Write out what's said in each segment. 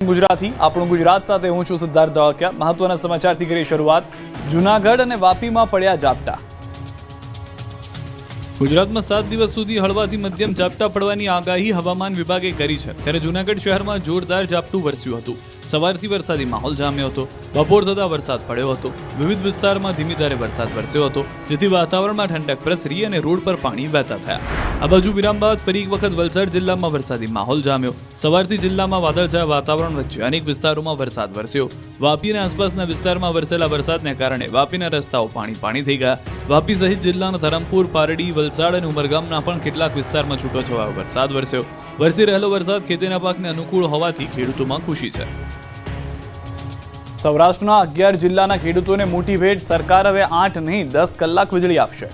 ગુજરાતી આપણું ગુજરાત સાથે હું છું સિદ્ધાર્થ ધોળકિયા। મહત્વના સમાચારથી કરી શરૂઆત। જૂનાગઢ અને વાપીમાં પડ્યા ઝાપટા। ગુજરાતમાં 7 દિવસ સુધી હળવાથી મધ્યમ ઝાપટા પડવાની આગાહી હવામાન વિભાગે કરી છે। ત્યારે જૂનાગઢ શહેરમાં જોરદાર ઝાપટું વરસ્યું હતું। સવારથી વરસાદી માહોલ જામ્યો હતો। બપોર થતા વરસાદ પડ્યો હતો। વિવિધ વિસ્તારમાં ધીમી ધારે વરસાદ વરસ્યો હતો, જેથી વાતાવરણમાં ઠંડક પ્રસરી અને રોડ પર પાણી વહેતા થયા। આ બાજુ વિરામ બાદ ફરી એક વખત વલસાડ જિલ્લામાં વરસાદી માહોલ જામ્યો। સવારથી જિલ્લામાં વાદળછાયા વાતાવરણ વચ્ચે અનેક વિસ્તારોમાં વરસાદ વરસ્યો। વાપી અને આસપાસના વિસ્તારમાં વરસેલા વરસાદને કારણે વાપીના રસ્તાઓ પાણી થઈ ગયા। વાપી સહિત જિલ્લાના ધરમપુર, પારડી, વલસાડ અને ઉમરગામના પણ કેટલાક વિસ્તારમાં છૂટોછવાયો વરસાદ વરસ્યો। વરસી રહેલો વરસાદ ખેતીના પાકને અનુકૂળ હોવાથી ખેડૂતોમાં ખુશી છે। સૌરાષ્ટ્રના 11 જિલ્લાના ખેડૂતોને મોટી ભેટ। સરકાર હવે 8 નહીં 10 કલાક વીજળી આપશે।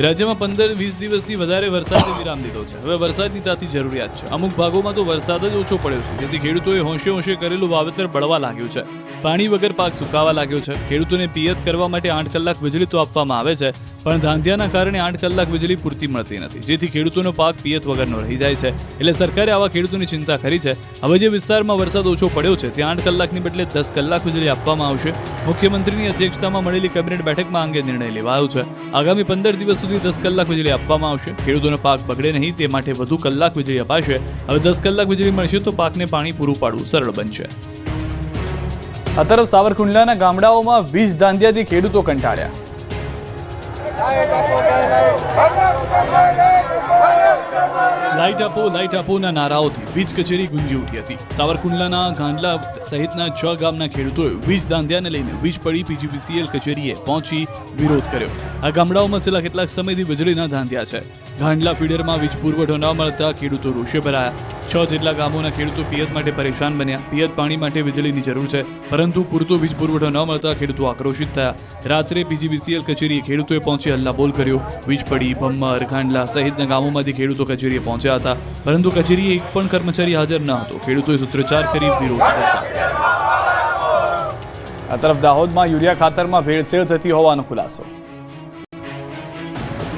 રાજ્યમાં 15-20 દિવસથી વધારે વરસાદે વિરામ લીધો છે। હવે વરસાદની તાતી જરૂરિયાત છે। અમુક ભાગોમાં તો વરસાદ જ ઓછો પડ્યો છે, જેથી ખેડૂતોએ હોંશે કરેલું વાવેતર બળવા લાગ્યું છે। પાણી વગર પાક સુકાવા લાગ્યો છે। ખેડૂતોને પિયત કરવા માટે 8 કલાક વીજળી તો આપવામાં આવે છે, પણ ધાંધિયાના કારણે 8 કલાક વીજળી પૂરતી મળતી નથી, જેથી ખેડૂતોનો પાક પિયત વગરનો રહી જાય છે। એટલે સરકારે આવા ખેડૂતોની ચિંતા કરી છે। હવે જે વિસ્તારમાં વરસાદ ઓછો પડ્યો છે ત્યાં 8 કલાકની બદલે 10 કલાક વીજળી આપવામાં આવશે। મુખ્યમંત્રીની અધ્યક્ષતામાં મળેલી કેબિનેટ બેઠકમાં અંગે નિર્ણય લેવાયો છે। આગામી 15 દિવસ સુધી 10 કલાક વીજળી આપવામાં આવશે। ખેડૂતોનો પાક બગડે નહીં તે માટે વધુ કલાક વીજળી અપાશે। હવે 10 કલાક વીજળી મળશે તો પાકને પાણી પૂરું પાડવું સરળ બનશે। આ તરફ સાવરકુંડલાના ગામડાઓમાં વીજ ધાંધિયાથી ખેડૂતો કંટાળ્યા। લાઇટ આપોના નારાઓથી વીજ કચેરી ગુંજી ઉઠી હતી। સાવરકુંડલાના ગાંડલા સહિતના 6 ગામના ખેડૂતોએ વીજ ધાંધિયાને લઈને વીજ પડી PGVCL કચેરીએ પહોંચી વિરોધ કર્યો। આ ગામડાઓમાં છેલ્લા કેટલાક સમયથી વીજળીના ધાંધિયા છે। ગાંડલા ફીડરમાં વીજ પુરવઠો ન મળતા ખેડૂતો રોષે ભરાયા। 6 જેટલા ગામોના ખેડૂતો પિયત માટે પરેશાન બન્યા। પિયત પાણી માટે વીજળીની જરૂર છે, પરંતુ પૂરતો વીજ પુરવઠો ન મળતા ખેડૂતો આક્રોશિત થયા। રાત્રે PGVCL કચેરીએ ખેડૂતોએ પહોંચી હલ્લાબોલ કર્યો। વીજ પડી, ભમ્મર, ગાંડલા સહિતના ગામોમાંથી ખેડૂતો કચેરીએ પહોંચ્યા હતા, પરંતુ કચેરીએ એક પણ કર્મચારી હાજર ન હતો। ખેડૂતોએ સૂત્રોચ્ચાર કરી વિરોધ દર્શાવ્યો। આ તરફ દાહોદમાં યુરિયા ખાતરમાં ભેળસેળ થતી હોવાનો ખુલાસો।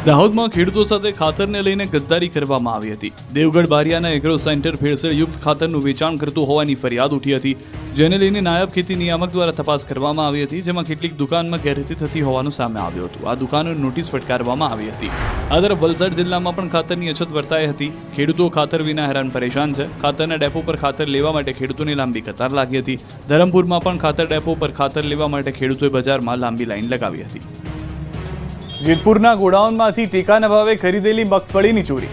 દાહોદમાં ખેડૂતો સાથે ખાતરને લઈને ગદ્દારી કરવામાં આવી હતી। દેવગઢ બારિયાના એગ્રો સેન્ટર ભેળસેળયુક્ત ખાતરનું વેચાણ કરતું હોવાની ફરિયાદ ઉઠી હતી, જેને લઈને નાયબ ખેતી નિયામક દ્વારા તપાસ કરવામાં આવી હતી, જેમાં કેટલીક દુકાનમાં ગેરરીતિ થતી હોવાનું સામે આવ્યું હતું। આ દુકાનોને નોટિસ ફટકારવામાં આવી હતી। આ તરફ વલસાડ જિલ્લામાં પણ ખાતરની અછત વર્તાઈ હતી। ખેડૂતો ખાતર વિના હેરાન પરેશાન છે। ખાતરના ડેપો પર ખાતર લેવા માટે ખેડૂતોની લાંબી કતાર લાગી હતી। ધરમપુરમાં પણ ખાતર ડેપો પર ખાતર લેવા માટે ખેડૂતોએ બજારમાં લાંબી લાઈન લગાવી હતી। જેતપુરના ગોડાઉનમાંથી ટેકાના ભાવે ખરીદેલી મગફળીની ચોરી।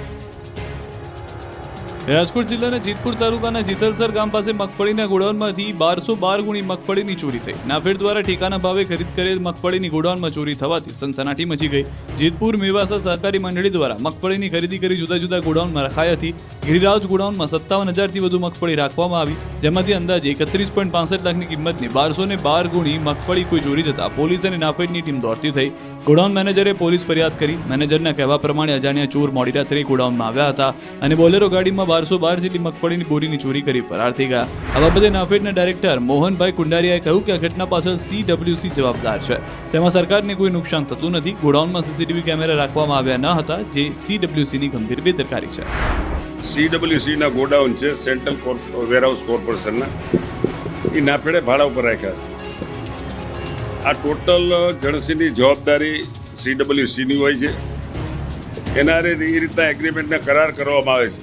રાજકોટ જિલ્લાના જેતપુર તાલુકાના જેતલસર ગામ પાસે મગફળીના ગોડાઉનમાંથી 1212 ગુણી મગફળીની ચોરી થઈ। નાફેડ દ્વારા ટેકાના ભાવે ખરીદ કરેલ મગફળીની ગોડાઉનમાં ચોરી થવાથી સનસનાટી મચી ગઈ। જેતપુર મેવાસા સહકારી મંડળી દ્વારા મગફળીની ખરીદી કરી જુદા જુદા ગોડાઉનમાં રખાઈ હતી। ગિરિરાજ ગોડાઉનમાં 57,000થી વધુ મગફળી રાખવામાં આવી, જેમાંથી અંદાજે 31.65 લાખની કિંમતની 1212 ગુણી મગફળી કોઈ ચોરી જતા પોલીસ અને નાફેડની ટીમ દોડતી થઈ। ગોડાઉન મેનેજરે પોલીસ ફરિયાદ કરી। મેનેજરના કહેવા પ્રમાણે અજાણ્યા ચોર મોડી રાત્રે ગોડાઉનમાં આવ્યા હતા અને બોલેરો ગાડીમાં 1212 જેટલી મગફળીની બોરીની ચોરી કરી ફરાર થઈ ગયા। આ બાબતે નાફેડના ડાયરેક્ટર મોહનભાઈ કુંડારિયાએ કહ્યું કે આ ઘટના પાછળ CWC જવાબદાર છે। તેમાં સરકારને કોઈ નુકસાન થતું નથી। ગોડાઉનમાં CCTV કેમેરા રાખવામાં આવ્યા ન હતા, જે CWCની ગંભીર બેદરકારી છે। CWCના ગોડાઉન છે, સેન્ટ્રલ વેરહાઉસ કોર્પોરેશનના, એ નાફેડે ભાડા ઉપર રાખ્યા। આ ટોટલ જણસીની જવાબદારી CWCની હોય છે। એના એ રીતના એગ્રીમેન્ટના કરાર કરવામાં આવે છે।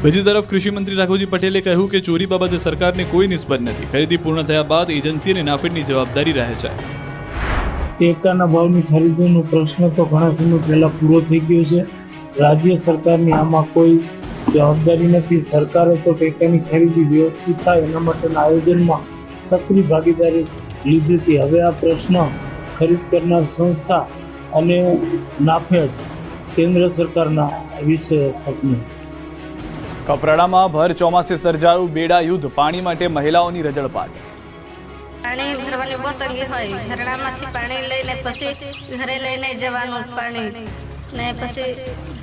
બીજી તરફ કૃષિ મંત્રી રાઘવજી પટેલે કહ્યું કે ચોરી બાબતે સરકારને કોઈ નિસ્બત નથી। ખરીદી પૂર્ણ થયા બાદ એજન્સી અને નાફેડની જવાબદારી રહે છે। ટેકાના ભાવની ખરીદીનો પ્રશ્ન તો ઘણા સમય પહેલા પૂરો થઈ ગયો છે। રાજ્ય સરકારની આમાં કોઈ જવાબદારી નથી। સરકારે તો ટેકાની ખરીદી વ્યવસ્થિત થાય એના માટેના આયોજનમાં સક્રિય ભાગીદારી લીધી હતી। હવે આ પ્રશ્ન ખરીદ કરનાર સંસ્થા અને નાફેડ કેન્દ્ર સરકારના વિષય હસ્તકનો। કપરાડામાં ભર ચોમાસે સર્જાયું બેડા યુદ્ધ। પાણી માટે મહિલાઓની રજળપાટ। પાણી ભરવાની બહુ તંગી હોય। ઝરણામાંથી પાણી લઈને પછી ઘરે લઈને જવાનું પાણી ને પછી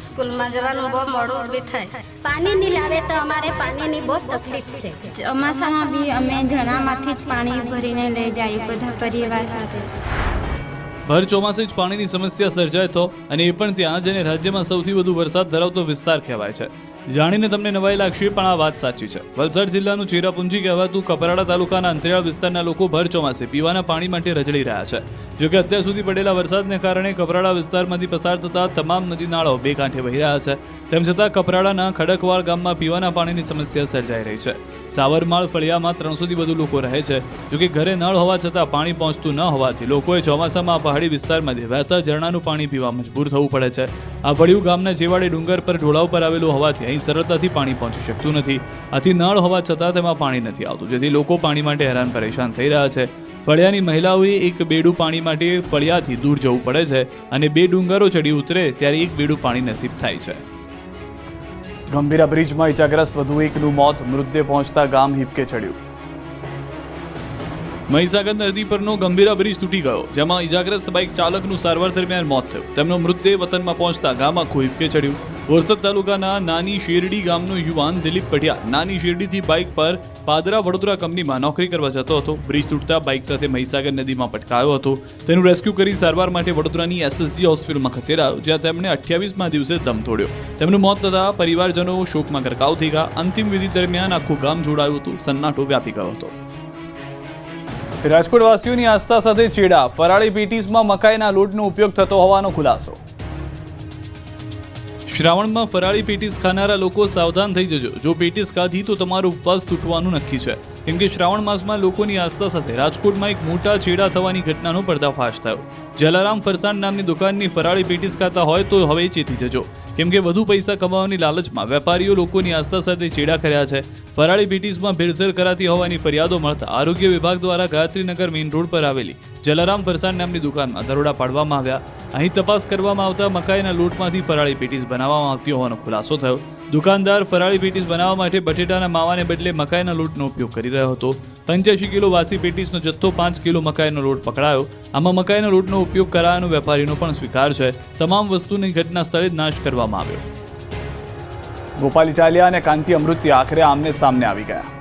સ્કૂલમાં જવાનું બહુ મોડું બી થાય। પાણી નહીં લાવે તો અમારે પાણીની બહુ તકલીફ છે। ચોમાસામાં બી અમે ઝરણામાંથી જ પાણી ભરીને લઈ જઈએ બધા પરિવાર સાથે। ભર ચોમાસે જ પાણીની સમસ્યા સર્જાય તો, અને એ પણ ત્યાં જેને રાજ્યમાં સૌથી વધુ વરસાદ ધરાવતો વિસ્તાર કહેવાય છે। જાણીને તમને નવાઈ લાગશે, પણ આ વાત સાચી છે. વલસાડ જિલ્લાનું ચેરાપુંજી કહેવાતું કપરાડા તાલુકાના અંતરિયાળ વિસ્તારના લોકો ભર ચોમાસે પીવાના પાણી માટે રજળી રહ્યા છે. જોકે અત્યાર સુધી પડેલા વરસાદને કારણે કપરાડા વિસ્તારમાંથી પસાર થતા તમામ નદી નાળાઓ બે કાંઠે વહી રહ્યા છે. તેમ છતાં કપરાડાના ખડકવાડ ગામમાં પીવાના પાણીની સમસ્યા સર્જાઈ રહી છે. સાવરમાળ ફળિયામાં 300 થી વધુ લોકો રહે છે. જોકે ઘરે નળ હોવા છતાં પાણી પહોંચતું ન હોવાથી લોકોએ ચોમાસામાં આ પહાડી વિસ્તારમાંથી વહેતા ઝરણાનું પાણી પીવા મજબૂર થવું પડે છે. આ ફળિયું ગામના છેવાડે ડુંગર પર ઢોળાવ પર આવેલું હોવાથી અહીં સરળતાથી પાણી પહોંચી શકતું નથી. આથી નળ હોવા છતાં તેમાં પાણી નથી આવતું, જેથી લોકો પાણી માટે હેરાન પરેશાન થઈ રહ્યા છે. ફળિયાની મહિલાઓએ એક બેડું પાણી માટે ફળિયાથી દૂર જવું પડે છે અને 2 ડુંગરો ચડી ઉતરે ત્યારે 1 બેડું પાણી નસીબ થાય છે. ગંભીરા બ્રિજમાં ઇજાગ્રસ્ત વધુ એકનું મોત, મૃતદેહ પહોંચતા ગામ હિબકે ચડ્યું. મહીસાગર નદી પરનો ગંભીરા બ્રિજ તૂટી ગયો, જેમાં ઇજાગ્રસ્ત બાઇક ચાલકનું સારવાર દરમિયાન મોત થયું. તેમનો મૃતદેહ વતનમાં પહોંચતા ગામ આખું હિબકે ચડ્યું. બોરસદ તાલુકાના નાની શેરડી ગામનો યુવાન દિલીપ પઢિયા નાની શેરડીથી બાઇક પર પાદરા વડોદરા કંપનીમાં નોકરી કરવા જતો હતો. બ્રિજ તૂટતા બાઇક સાથે મહીસાગર નદીમાં પટકાયો હતો. તેનું રેસ્ક્યુ કરી સારવાર માટે વડોદરાની એસએસજી હોસ્પિટલમાં ખસેડાયો, જ્યાં તેમણે 28મા દિવસે દમ તોડ્યો. તેમનું મોત થતાં પરિવારજનો શોકમાં ગરકાવ થઈ ગયા. અંતિમ વિધિ દરમિયાન આખું ગામ જોડાયું હતું. સન્નાટો વ્યાપી ગયો હતો. રાજકોટ વાસીઓની આસ્થા સાથે ચેડા, ફરાળી પેટીસમાં મકાઈના લોટનો ઉપયોગ થતો હોવાનો ખુલાસો. શ્રાવણમાં ફરાળી પેટીસ ખાનારા લોકો સાવધાન થઈ જજો. જો પેટીસ ખાધી તો તમારો ઉપવાસ તૂટવાનું નક્કી છે. કેમ કે શ્રાવણ માસમાં લોકોની આસ્થા સાથે રાજકોટમાં એક મોટા ચેડા થવાની ઘટનાનો પર્દાફાશ થયો. જલારામ ફરસાણ નામની દુકાનની ફરાળી પેટીસ ખાતા હોય તો હવે ચેતી જજો. કેમ કે વધુ પૈસા કમાવાની લાલચમાં વેપારીઓ લોકોની આસ્થા સાથે ચેડા કર્યા છે. ફરાળી પેટીસમાં ભેળસેળ કરાતી હોવાની ફરિયાદો મળતા આરોગ્ય વિભાગ દ્વારા ગાયત્રીનગર મેઇન રોડ પર આવેલી જલારામ ફરસાણ નામની દુકાનમાં દરોડા પાડવામાં આવ્યા. અહીં તપાસ કરવામાં આવતા મકાઈના લોટમાંથી ફરાળી પેટીસ બનાવવામાં આવતી હોવાનો ખુલાસો થયો. દુકાનદાર ફરાળી પેટીસ બનાવવા માટે બટેટાના માવાને બદલે મકાઈના લોટનો ઉપયોગ કરી રહ્યો હતો. 85 કિલો વાસી પેટીસનો જથ્થો 5 કિલો મકાઈનો લોટ પકડાયો. આમાં મકાઈના લોટનો ઉપયોગ કરાયાનો વેપારીનો પણ સ્વીકાર છે. તમામ વસ્તુની ઘટના સ્થળે જ નાશ કરવામાં આવ્યો. ગોપાલ ઇટાલિયા અને કાંતિ અમૃત્યા આખરે આમને સામને આવી ગયા.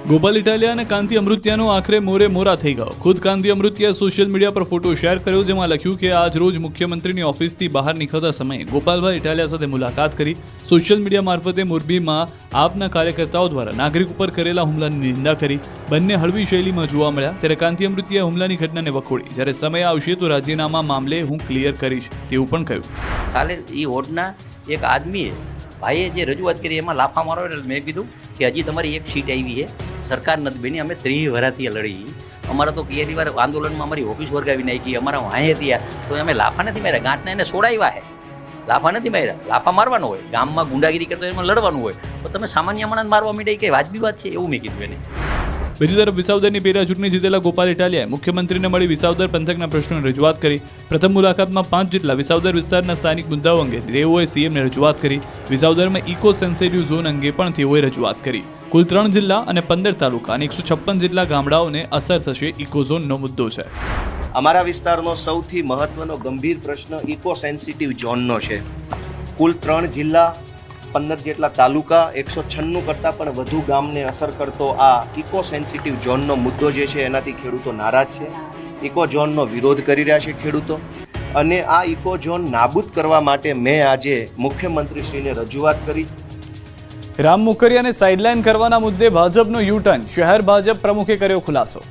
ગોપાલ ઇટાલિયા અને કાંતિ અમૃત્યાનો આખરે મોરે મોરા થઈ ગયો. ખુદ કાંતિ અમૃત્યાએ સોશિયલ મીડિયા પર ફોટો શેર કર્યો, જેમાં લખ્યું કે આજ રોજ મુખ્યમંત્રીની ઓફિસથી બહાર નીકળતા સમયે ગોપાલભાઈ ઇટાલિયા સાથે મુલાકાત કરી. સોશિયલ મીડિયા મારફતે મોરબીમાં આપના કાર્યકર્તાઓ દ્વારા નાગરિક ઉપર કરેલા હુમલાની નિંદા કરી. બંને હળવી શૈલીમાં જોવા મળ્યા. ત્યારે કાંતિ અમૃત્યાએ હુમલાની ઘટનાને વખોડી. જ્યારે સમય આવશે તો રાજીનામા મામલે હું ક્લિયર કરીશ તેવું પણ કહ્યું. કાલે એ વોર્ડના એક આદમીએ ભાઈએ જે રજૂઆત કરી એમાં લાફા મારો એટલે મેં કીધું કે હજી તમારી એક સીટ આવી છે, સરકાર નથી બની, અમે 30 વર્ષથી લડી. અમારા તો કેટલી વાર આંદોલનમાં અમારી ઓફિસ વર્ગાવી નાખી, અમારા વાંહે થયા તો અમે લાફા નથી માર્યા, ગાંઠને એને છોડાવ્યા છે. લાફા નથી માર્યા. લાફા મારવાનો હોય, ગામમાં ગુંડાગીરી કરતો એમાં લડવાનું હોય, તો તમે સામાન્ય માણસ મારવા માંડ્યા કે વાજબી વાત છે એવું મેં કીધું એને. બીજી તરફ વિસાવદરની પેટા ચૂંટણી જીતેલા ગોપાલ ઇટાલિયાએ મુખ્યમંત્રીને મળી વિસાવદર પંથકના પ્રશ્નોની રજૂઆત કરી. પ્રથમ મુલાકાતમાં 5 જેટલા વિસાવદર વિસ્તારના સ્થાનિક મુદ્દાઓ અંગે તેઓએ સીએમને રજૂઆત કરી. વિસાવદરમાં ઇકો સેન્સિટિવ ઝોન અંગે પણ તેઓએ રજૂઆત કરી. કુલ 3 જિલ્લા અને 15 તાલુકા અને 156 જેટલા ગામડાઓને અસર થશે ઇકો ઝોનનો મુદ્દો છે. અમારા વિસ્તારનો સૌથી મહત્વનો ગંભીર પ્રશ્ન ઇકો સેન્સિટિવ ઝોનનો છે. કુલ 3 જિલ્લા, 15 જેટલા તાલુકા, 196 કરતાં પણ વધુ ગામને અસર કરતો આ ઇકો સેન્સિટિવ ઝોનનો મુદ્દો જે છે એનાથી ખેડૂતો નારાજ છે. ઇકો ઝોનનો વિરોધ કરી રહ્યા છે ખેડૂતો, અને આ ઇકો ઝોન નાબૂદ કરવા માટે મેં આજે મુખ્યમંત્રીશ્રીને રજૂઆત કરી. રામ મોકરિયાને સાઇડલાઇન કરવાના મુદ્દે ભાજપનો યુટર્ન, શહેર ભાજપ પ્રમુખે કર્યો ખુલાસો.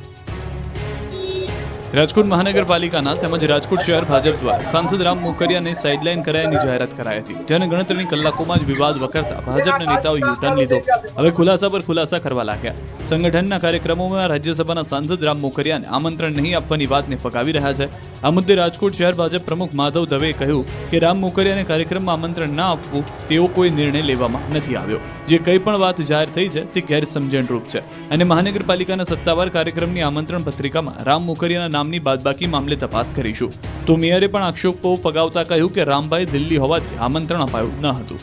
રાજકોટ મહાનગરપાલિકાના તેમજ રાજકોટ શહેર ભાજપ દ્વારા સાંસદ રામ મોકરિયાને સાઇડલાઇન કરાયાની જાહેરાત કરાઈ હતી, જેને ગણતરીની કલાકોમાં જ વિવાદ વકરતા ભાજપના નેતાઓએ યુટર્ન લીધો. હવે ખુલાસા પર ખુલાસા કરવા લાગ્યા. સંગઠનના કાર્યક્રમોમાં રાજ્યસભાના સાંસદ રામ મોકરિયાને આમંત્રણ નહીં આપવાની વાતને ફગાવી રહ્યા છે. આ મુદ્દે રાજકોટ શહેર ભાજપ પ્રમુખ માધવ દવેએ કહ્યું કે રામ મોકરિયાને કાર્યક્રમમાં આમંત્રણ ના આપવું તેવો કોઈ નિર્ણય લેવામાં નથી આવ્યો. જે કંઈ પણ વાત જાહેર થઈ છે તે ગેરસમજણરૂપ છે અને મહાનગરપાલિકાના સત્તાવાર કાર્યક્રમની આમંત્રણ પત્રિકામાં રામ મોકરિયાના નામની બાદબાકી મામલે તપાસ કરીશું. તો મેયરે પણ આક્ષેપો ફગાવતા કહ્યું કે રામભાઈ દિલ્હી હોવાથી આમંત્રણ અપાયું ન હતું.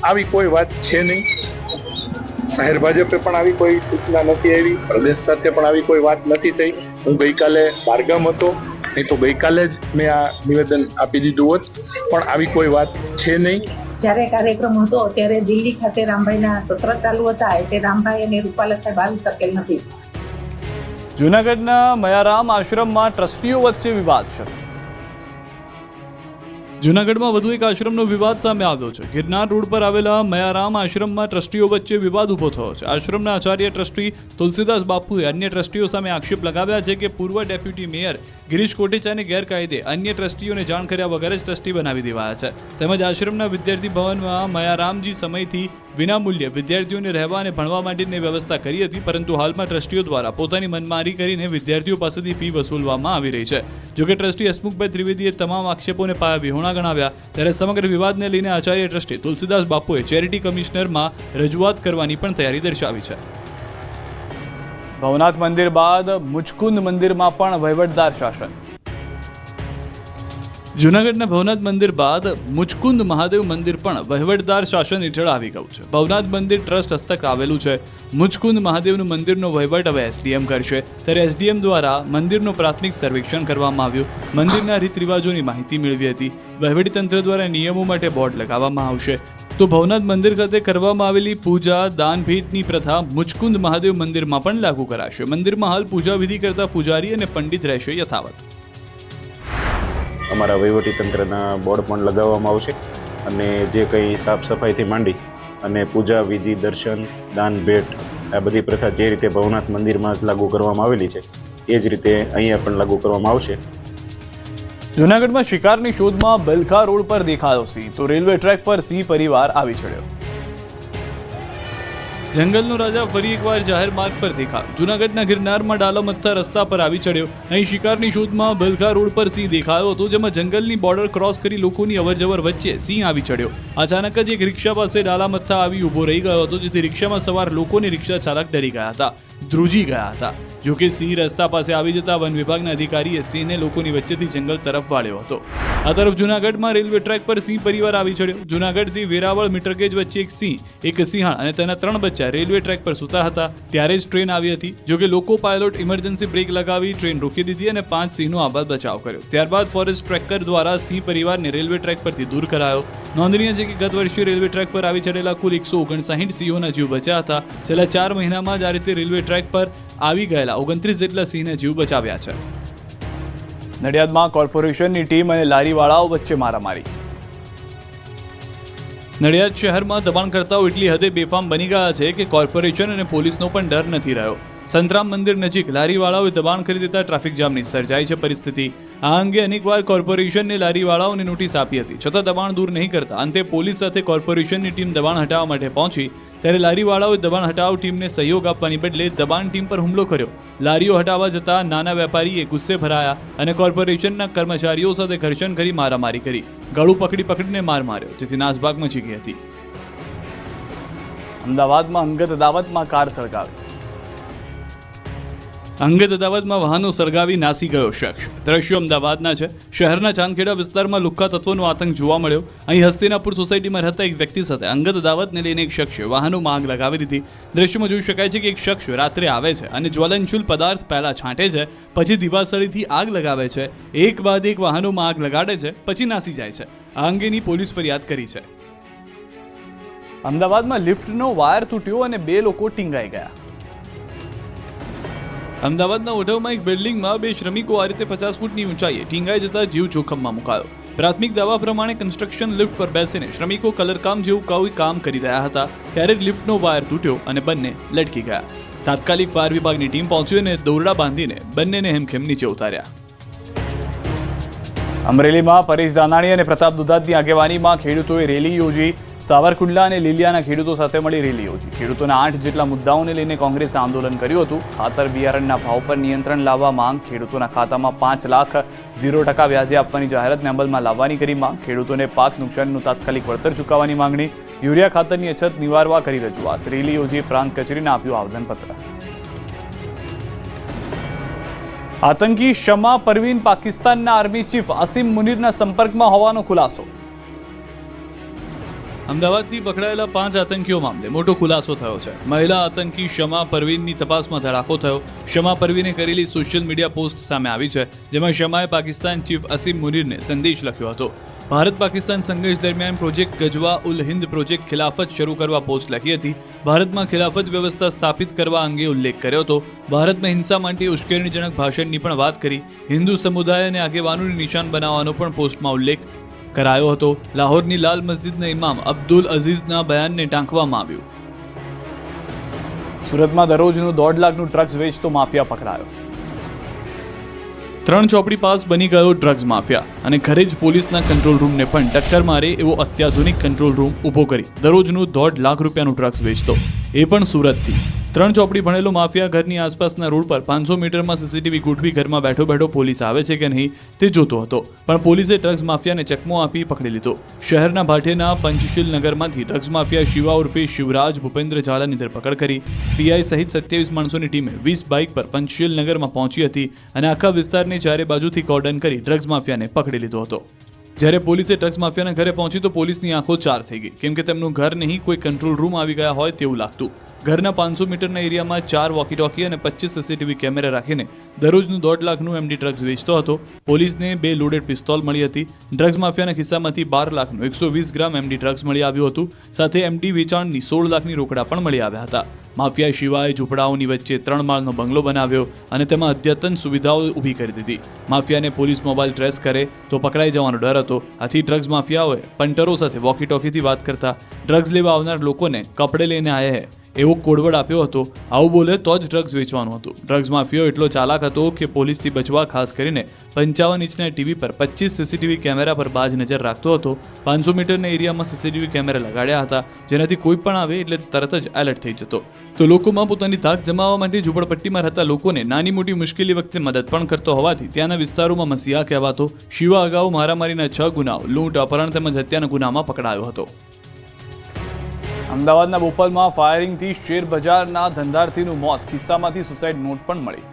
આવી કોઈ વાત છે નહીં. શહેર ભાજપે પણ આવી કોઈ સૂચના નથી આવી, પ્રદેશ સાથે પણ આવી કોઈ વાત નથી થઈ. હું ગઈકાલે બહારગામ હતો, નહીં તો ગઈકાલે જ મેં આ નિવેદન આપી દીધું હોત, પણ આવી કોઈ વાત છે નહીં. જ્યારે કાર્યક્રમ હતો ત્યારે દિલ્હી ખાતે રામભાઈના સત્ર ચાલુ હતા, એટલે રામભાઈ અને રૂપાલા સાહેબ આવી શકેલ નથી. જૂનાગઢના મયારામ આશ્રમમાં ટ્રસ્ટીઓ વચ્ચે વિવાદ શરૂ. જૂનાગઢમાં વધુ એક આશ્રમનો વિવાદ સામે આવ્યો છે. ગિરનાર રોડ પર આવેલા મયારામ આશ્રમમાં ટ્રસ્ટીઓ વચ્ચે વિવાદ ઊભો થયો છે. આશ્રમના આચાર્ય ટ્રસ્ટી તુલસીદાસ બાપુએ અન્ય ટ્રસ્ટીઓ સામે આક્ષેપ લગાવ્યા છે કે પૂર્વ ડેપ્યુટી મેયર ગિરીશ કોટેચાને ગેરકાયદે અન્ય ટ્રસ્ટીઓને જાણ કર્યા વગર જ ટ્રસ્ટી બનાવી દેવાયા છે. તેમજ આશ્રમના વિદ્યાર્થી ભવનમાં મયારામજી સમયથી વિનામૂલ્યે વિદ્યાર્થીઓને રહેવા અને ભણવા માટેની વ્યવસ્થા કરી હતી, પરંતુ હાલમાં ટ્રસ્ટીઓ દ્વારા પોતાની મનમારી કરીને વિદ્યાર્થીઓ પાસેથી ફી વસૂલવામાં આવી રહી છે. જોકે ટ્રસ્ટી હસમુખભાઈ ત્રિવેદીએ તમામ આક્ષેપોને પાયાવિહોણા ગણાવ્યા. ત્યારે સમગ્ર વિવાદને લઈને આચાર્ય ટ્રસ્ટી તુલસીદાસ બાપુએ ચેરિટી કમિશનરમાં રજૂઆત કરવાની પણ તૈયારી દર્શાવી છે. ભવનાથ મંદિર બાદ મુચકુંદ મંદિરમાં પણ વહીવટદાર શાસન. જૂનાગઢના ભવનાથ મંદિર બાદ મુચકુંદ મહાદેવ મંદિર પણ વહીવટદાર શાસન હેઠળ આવી ગયું છે. ભવનાથ મંદિર ટ્રસ્ટ હસ્તક આવેલું છે. મુચકુંદ મહાદેવનું મંદિરનો વહીવટ હવે એસડીએમ કરશે. ત્યારે એસડીએમ દ્વારા મંદિરનું પ્રાથમિક સર્વેક્ષણ કરવામાં આવ્યું. મંદિરના રીત રિવાજોની માહિતી મેળવી હતી. વહીવટીતંત્ર દ્વારા નિયમો માટે બોર્ડ લગાવવામાં આવશે. તો ભવનાથ મંદિર ખાતે કરવામાં આવેલી પૂજા દાન ભેટની પ્રથા મુચકુંદ મહાદેવ મંદિરમાં પણ લાગુ કરાશે. મંદિરમાં હાલ પૂજા વિધિ કરતા પૂજારી અને પંડિત રહેશે યથાવત. અમારા વહીવટીતંત્રના બોર્ડ પણ લગાવવામાં આવશે અને જે કંઈ સાફ સફાઈથી માંડી અને પૂજા વિધિ દર્શન દાન ભેટ આ બધી પ્રથા જે રીતે ભવનાથ મંદિરમાં લાગુ કરવામાં આવેલી છે એ જ રીતે અહીંયા પણ લાગુ કરવામાં આવશે. જૂનાગઢમાં શિકારની શોધમાં બલખા રોડ પર દેખાયો સિંહ, તો રેલવે ટ્રેક પર સિંહ પરિવાર આવી ચડ્યો. જંગલનો રાજા ફરી એકવાર જાહેર માર્ગ પર દેખાયો. જૂનાગઢના ગિરનારમાં ડાલામથ્થા રસ્તા પર આવી ચડ્યો. અહીં શિકારની શોધમાં બલખા રોડ પર સિંહ દેખાયો હતો, જેમાં જંગલની બોર્ડર ક્રોસ કરી લોકોની અવરજવર વચ્ચે સિંહ આવી ચડ્યો. અચાનક જ એક રિક્ષા પાસે ડાલામથ્થા આવી ઊભો રહી ગયો હતો, જેથી રિક્ષામાં સવાર લોકોને રિક્ષા ચાલક ડરી ગયા હતા, ધ્રુજી ગયા હતા. જોકે સિંહ રસ્તા પાસે આવી જતા વન વિભાગના અધિકારીએ સિંહને લોકોની વચ્ચેથી જંગલ તરફ વાળ્યો હતો. આ તરફ જૂનાગઢમાં રેલવે ટ્રેક પર સિંહ પરિવાર આવી ચડ્યો. જૂનાગઢથી વેરાવળ મીટરગેજ વચ્ચે એક સિંહ, એક સિંહણ અને તેના 3 બચ્ચા રેલવે ટ્રેક પર સૂતા હતા. ત્યારે જ ટ્રેન આવી હતી. જોકે લોકો પાયલોટ ઇમરજન્સી બ્રેક લગાવી ટ્રેન રોકી દીધી અને 5 સિંહનો આબાદ બચાવ કર્યો. ત્યારબાદ ફોરેસ્ટ ટ્રેકર દ્વારા સિંહ પરિવારને રેલવે ટ્રેક પરથી દૂર કરાયો. નોંધનીય છે કે ગત વર્ષે રેલવે ટ્રેક પર આવી ચડેલા કુલ 159 સિંહોના જીવ બચ્યા હતા. છેલ્લા 4 મહિનામાં જ આ રીતે રેલવે ટ્રેક પર આવી ગયેલા 29 જેટલા સિંહના જીવ બચાવ્યા છે. નડિયાદમાં કોર્પોરેશનની ટીમ અને લારીવાળાઓ વચ્ચે મારામારી. નડિયાદ શહેરમાં દબાણકર્તાઓ એટલી હદે બેફામ બની ગયા છે કે કોર્પોરેશન અને પોલીસનો પણ ડર નથી રહ્યો. સંતરામ મંદિર નજીક લારીવાળાઓએ દબાણ કરી દેતા ટ્રાફિક જામની સર્જાઈ છે પરિસ્થિતિ. આ અંગે અનેકવાર કોર્પોરેશનને લારીવાળાઓને નોટિસ આપી હતી, છતાં દબાણ દૂર નહીં કરતા અંતે પોલીસ સાથે કોર્પોરેશનની ટીમ દબાણ હટાવવા માટે પહોંચી. ત્યારે લારીવાળાઓએ દબાણ હટાવ ટીમને સહયોગ આપવાની બદલે દબાણ ટીમ પર હુમલો કર્યો. લારીઓ હટાવવા જતા નાના વેપારીએ ગુસ્સે ભરાયા અને કોર્પોરેશનના કર્મચારીઓ સાથે ઘર્ષણ કરી મારામારી કરી. ગળું પકડીને માર માર્યો, જેથી નાસભાગ મચી ગઈ હતી. અમદાવાદમાં અંગત અદાવતમાં કાર સળગાવી. અંગત અદાવતમાં વાહનો સળગાવી નાસી ગયો શખ્સ. દ્રશ્યો અમદાવાદના છે. શહેરના ચાંદખેડા વિસ્તારમાં લુખ્ખા તત્વોનો આતંક જોવા મળ્યો. અહીં હસ્તિનાપુર સોસાયટીમાં રહેતા એક વ્યક્તિ સાથે અંગત અદાવતને લઈને એક શખ્સે વાહનોમાં આગ લગાવી દીધી. દ્રશ્યમાં જોઈ શકાય છે કે એક શખ્સ રાત્રે આવે છે અને જ્વલનશીલ પદાર્થ પહેલા છાંટે છે, પછી દિવાસળીથી આગ લગાવે છે, એક બાદ એક વાહનોમાં આગ લગાડે છે, પછી નાસી જાય છે. આ અંગેની પોલીસ ફરિયાદ કરી છે. અમદાવાદમાં લિફ્ટનો વાયર તૂટ્યો અને 2 લોકો ટીંગાઈ ગયા. અમદાવાદના ઓઢવમાં એક બિલ્ડિંગમાં 2 શ્રમિકો આ રીતે 50 ફૂટની ઊંચાઈએ ટીંગાઈ જતા જીવ જોખમમાં મુકાયો. પ્રાથમિક દાવા પ્રમાણે કન્સ્ટ્રક્શન લિફ્ટ પર બેસીને શ્રમિકો કલરકામ જેવું કોઈ કામ કરી રહ્યા હતા. ત્યારે લિફ્ટનો વાયર તૂટ્યો અને બંને લટકી ગયા. તાત્કાલિક ફાયર વિભાગની ટીમ પહોંચી અને દોરડા બાંધીને બંનેને હેમખેમ નીચે ઉતાર્યા. અમરેલીમાં પરેશ દાનાણી અને પ્રતાપ દુધાતની આગેવાનીમાં ખેડૂતોએ રેલી યોજી. સાવરકુંડલા અને લીલિયાના ખેડૂતો સાથે મળી રેલી યોજી. ખેડૂતોના 8 જેટલા મુદ્દાઓને લઈને કોંગ્રેસે આંદોલન કર્યું હતું. ખાતર બિયારણના ભાવ પર નિયંત્રણ લાવવા માંગ, ખેડૂતોના ખાતામાં 5 લાખ 0% વ્યાજે આપવાની જાહેરાતને અમલમાં લાવવાની કરી માંગ, ખેડૂતોને પાક નુકસાનનું તાત્કાલિક વળતર ચૂકવવાની માંગણી, યુરિયા ખાતરની અછત નિવારવા કરી રજૂઆત. રેલી યોજી પ્રાંત કચેરીને આપ્યું આવેદનપત્ર. આતંકી શમા પરવીન પાકિસ્તાનના આર્મી ચીફ અસીમ મુનીરના સંપર્કમાં હોવાનો ખુલાસો. અમદાવાદથી પકડાયેલા 5 આતંકીઓ મામલે મોટો ખુલાસો થયો છે. મહિલા આતંકી શમા પરવીનની તપાસમાં ધડાકો થયો. શમા પરવીને કરેલી સોશિયલ મીડિયા પોસ્ટ સામે આવી છે, જેમાં શમાએ પાકિસ્તાન ચીફ અસીમ મુનીરને સંદેશ લખ્યો હતો. ભારત પાકિસ્તાન સંઘર્ષ દરમિયાન પ્રોજેક્ટ ગજવા ઉલ હિન્દ પ્રોજેક્ટ ખિલાફત શરૂ કરવા પોસ્ટ લખી હતી. ભારતમાં ખિલાફત વ્યવસ્થા સ્થાપિત કરવા અંગે ઉલ્લેખ કર્યો હતો. ભારતમાં હિંસા માટે ઉશ્કેરણીજનક ભાષણની પણ વાત કરી. હિન્દુ સમુદાય અને આગેવાનોને નિશાન બનાવવાનો પણ પોસ્ટમાં ઉલ્લેખ કરાયો હતો. લાહોરની લાલ મસ્જિદના ઇમામ અબ્દુલ અઝીઝના બયાનને ટાંકવામાં આવ્યું. સુરતમાં દરરોજનું 1.5 લાખનું ડ્રગ્સ વેચતો માફિયા પકડાયો. 3 ચોપડી પાસ બની ગયો ડ્રગ્સ માફિયા અને ઘરે જ પોલીસના કંટ્રોલ રૂમને પણ ટક્કર મારે એવો અત્યાધુનિક કંટ્રોલ રૂમ ઊભો કરી દરરોજનું 1.5 લાખ રૂપિયાનું ડ્રગ્સ વેચતો, એ પણ સુરતથી. 3 ચોપડી ભણેલો માફિયા ઘરની આસપાસના રોડ પર 500 મીટરમાં સીસીટીવી ગોઠવી ઘરમાં બેઠો બેઠો પોલીસ આવે છે કે નહીં તે જોતો હતો, પણ પોલીસે ડ્રગ્સ માફિયાને ચકમો આપી પકડી લીધો. શહેરના ભાટેના પંચશીલ નગરમાંથી ડ્રગ્સ માફિયા શિવા ઉર્ફે શિવરાજ ભૂપેન્દ્ર ઝાલાની ધરપકડ કરી. પીઆઈ સહિત 27 માણસોની ટીમે 20 બાઇક પર પંચશીલ નગરમાં પહોંચી હતી અને આખા વિસ્તારને ચારે બાજુથી કોર્ડન કરી ડ્રગ્સ માફિયાને પકડી લીધો હતો. જ્યારે પોલીસે ડ્રગ્સ માફિયાના ઘરે પહોંચી તો પોલીસની આંખો ચાર થઈ ગઈ, કેમ કે તેમનું ઘર નહીં કોઈ કંટ્રોલ રૂમ આવી ગયા હોય તેવું લાગતું. ઘરના 500 મીટરના એરિયામાં 4 વોકી ટોકી અને 25 સીસીટીવી કેમેરા રાખીને દરરોજનું 1.5 લાખનું એમડી ડ્રગ્સ વેચતો હતો. પોલીસને 2 લોડેડ પિસ્તોલ મળી હતી. ડ્રગ્સ માફિયાના ખિસ્સામાંથી 12 લાખનું 120 ગ્રામ એમડી ડ્રગ્સ મળી આવ્યું હતું. સાથે એમડી વેચાણની 16 લાખની રોકડા પણ મળી આવ્યા હતા. માફિયા શિવાએ ઝૂંપડાઓની વચ્ચે 3 માળનો બંગલો બનાવ્યો અને તેમાં અદ્યતન સુવિધાઓ ઊભી કરી દીધી. માફિયાને પોલીસ મોબાઈલ ટ્રેસ કરે તો પકડાઈ જવાનો ડર હતો. આથી ડ્રગ્સ માફિયાઓએ પંટરો સાથે વોકી ટોકીથી વાત કરતા ડ્રગ્સ લેવા આવનાર લોકોને કપડે લઈને આયે હે એવો કોડવર્ડ આપ્યો હતો. આવું બોલે તો જ ડ્રગ્સ વેચવાનું હતું. ડ્રગ્સ માફિયો એટલો ચાલાક હતો કે પોલીસથી બચવા ખાસ કરીને 55 ઇંચના ટીવી પર 25 સીસીટીવી કેમેરા પર બાજ નજર રાખતો હતો. 500 મીટરના એરિયામાં સીસીટીવી કેમેરા લગાડ્યા હતા, જેનાથી કોઈ પણ આવે એટલે તરત જ એલર્ટ થઈ જતો. તો લોકોમાં પોતાની તાક જમાવવા માટે ઝૂંપડપટ્ટીમાં રહેતા લોકોને નાની મોટી મુશ્કેલી વખતે મદદ પણ કરતો હોવાથી ત્યાંના વિસ્તારોમાં મસીહા કહેવાતો. શિવા અગાઉ મારામારીના 6 ગુનાઓ, લૂંટ, અપહરણ તેમજ હત્યાના ગુનામાં પકડાયો હતો. અમદાવાદના બોપલમાં ફાયરિંગથી શેર બજારના ધંધાર્થીનું મોત, ખિસ્સામાંથી સુસાઇડ નોટ પણ મળી.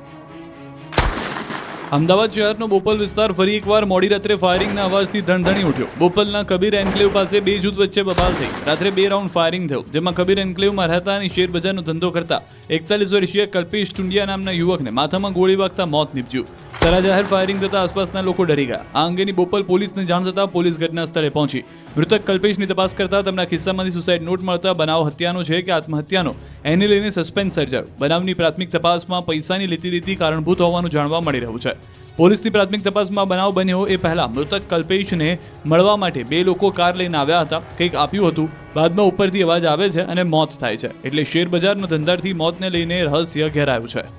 અમદાવાદ શહેરનો બોપલ વિસ્તાર ફરી એકવાર મોડી રાત્રે ફાયરિંગના અવાજથી ધણધણી ઉઠ્યો. બોપલના કબીર એન્કલેવ પાસે 2 જૂથ વચ્ચે બબાલ થઈ. રાત્રે 2 રાઉન્ડ ફાયરિંગ થયું, જેમાં કબીર એન્કલેવમાં રહેતા અને શેર બજારનો ધંધો કરતા 41 વર્ષીય કલ્પેશ ટુંડિયા નામના યુવકને માથામાં ગોળી વાગતા મોત નીપજ્યું. સરાજાહેર ફાયરિંગ થતા આસપાસના લોકો ડરી ગયા. આ અંગેની બોપલ પોલીસને જાણ થતાં પોલીસ ઘટના સ્થળે પહોંચી. મૃતક કલ્પેશની તપાસ કરતા તેમના ખિસ્સામાંથી સુસાઇડ નોટ મળતા બનાવ હત્યાનો છે કે આત્મહત્યાનો એને લઈને સસ્પેન્સ સર્જાયું. બનાવની પ્રાથમિક તપાસમાં પૈસાની લીતી કારણભૂત હોવાનું જાણવા મળી રહ્યું છે. પોલીસની પ્રાથમિક તપાસમાં બનાવ બન્યો એ પહેલા મૃતક કલ્પેશને મળવા માટે 2 લોકો કાર લઈને આવ્યા હતા. કંઈક આપ્યું હતું, બાદમાં ઉપરથી અવાજ આવે છે અને મોત થાય છે. એટલે શેર બજારનો ધંધાર્થી મોતને લઈને રહસ્ય ઘેરાયું છે.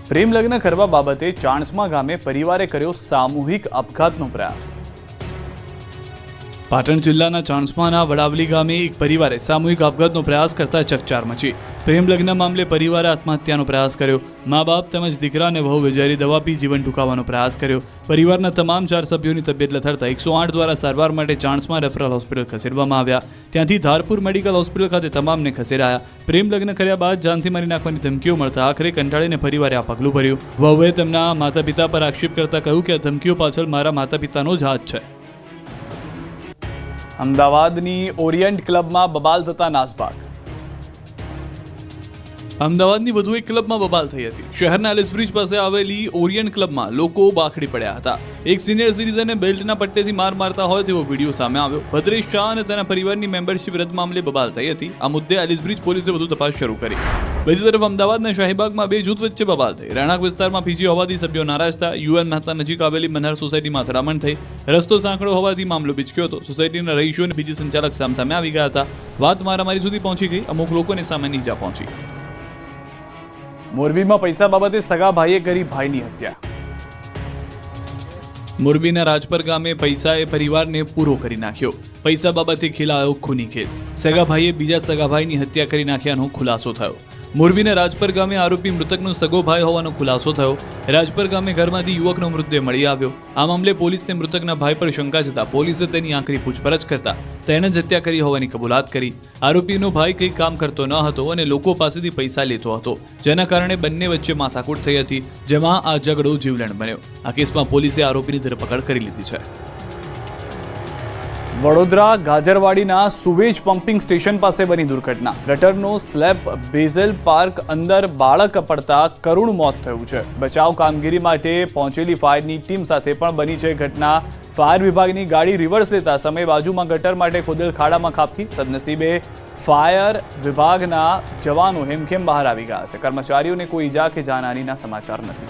પ્રેમ લગ્ન કરવા બાબતે ચાણસ્મા ગામે પરિવારે કર્યો સામૂહિક આપઘાતનો પ્રયાસ. પાટણ જિલ્લાના ચાણસ્માના વડાવલી ગામે એક પરિવારે સામૂહિક આપઘાતનો પ્રયાસ કરતા ચકચાર મચી. પ્રેમ લગ્ન મામલે પરિવારે આત્મહત્યાનો પ્રયાસ કર્યો. મા બાપ તેમજ દીકરા અને વહુ ઝેરી દવા પી જીવન ટૂંકાવવાનો પ્રયાસ કર્યો. પરિવારના તમામ 4 સભ્યોની તબિયત લથડતા 108 દ્વારા સારવાર માટે ચાણસ્મા રેફરલ હોસ્પિટલ ખસેડવામાં આવ્યા. ત્યાંથી ધારપુર મેડિકલ હોસ્પિટલ ખાતે તમામને ખસેડાયા. પ્રેમ લગ્ન કર્યા બાદ જાનથી મારી નાખવાની ધમકીઓ મળતા આખરે કંટાળીને પરિવારે આ પગલું ભર્યું. વહુએ તેમના માતા પિતા પર આક્ષેપ કરતા કહ્યું કે આ ધમકીઓ પાછળ મારા માતા પિતાનો જ હાથ છે. અમદાવાદની ઓરિયન્ટ ક્લબમાં બબાલ થતા નાસભાગ. અમદાવાદની વધુ એક ક્લબમાં બબાલ થઈ હતી. શહેરના એલિસ બ્રિજ પાસે આવેલી ઓરિયન્ટ ક્લબમાં લોકો બાખડી પડ્યા હતા. એક સિનિયર સિટીઝને બેલ્ટના પટ્ટેથી માર મારતા હોય તેવો વિડીયો સામે આવ્યો. ભદ્રેશ શાહ અને તેના પરિવારની મેમ્બરશિપ રદ મામલે બબાલ થઈ હતી. આ મુદ્દે એલિસ બ્રિજ પોલીસે વધુ તપાસ શરૂ કરી. બીજી તરફ અમદાવાદના શાહીબાગમાં 2 જૂથ વચ્ચે બબાલ થઈ. રહેણાંક વિસ્તારમાં પીજી હોવાથી સભ્યો નારાજ હતા. યુએન મહેતા નજીક આવેલી મનહર સોસાયટીમાં અથડામણ થઈ. રસ્તો સાંકડો હોવાથી મામલો બિચક્યો હતો. સોસાયટીના રહીશો અને બીજી સંચાલક સામે આવી ગયા હતા. વાત મારામારી સુધી પહોંચી ગઈ. અમુક લોકોને સામે ઈજા પહોંચી. મોરબીમાં પૈસા બાબતે સગા ભાઈએ કરી ભાઈની હત્યા. મોરબીના રાજપર ગામે પૈસાએ પરિવારને પૂરો કરી નાખ્યો. પૈસા બાબતે ખેલાયો ખૂની ખેલ. સગા ભાઈએ બીજા સગા ભાઈની હત્યા કરી નાખ્યાનો ખુલાસો થયો. મોરબીના રાજપર ગામે આરોપી મૃતકનો સગો ભાઈ હોવાનો ખુલાસો થયો. રાજપર ગામે ઘરમાંથી યુવકનો મૃતદેહ મળી આવ્યો. આ મામલે પોલીસને મૃતકના ભાઈ પર શંકા જતા પોલીસે તેની આકરી પૂછપરછ કરતા તેણે જ હત્યા કરી હોવાની કબૂલાત કરી. આરોપીનો ભાઈ કંઈ કામ કરતો ન હતો અને લોકો પાસેથી પૈસા લેતો હતો, જેના કારણે બંને વચ્ચે માથાકૂટ થઈ હતી, જેમાં આ ઝઘડો જીવલેણ બન્યો. આ કેસમાં પોલીસે આરોપીની ધરપકડ કરી લીધી છે. વડોદરા ગાજરવાડીના સુવેજ પમ્પિંગ સ્ટેશન પાસે બની દુર્ઘટના. ગટરનો સ્લેબ બેઝલ પાર્ક અંદર બાળક પડતા કરુણ મોત થયું છે. બચાવ કામગીરી માટે પહોંચેલી ફાયરની ટીમ સાથે પણ બની છે ઘટના. ફાયર વિભાગની ગાડી રિવર્સ લેતા સમયે બાજુમાં ગટર માટે ખોદેલ ખાડામાં ખાબકી. સદનસીબે ફાયર વિભાગના જવાનો હેમખેમ બહાર આવી ગયા છે. કર્મચારીઓને કોઈ ઈજા કે જાનહાનિના સમાચાર નથી.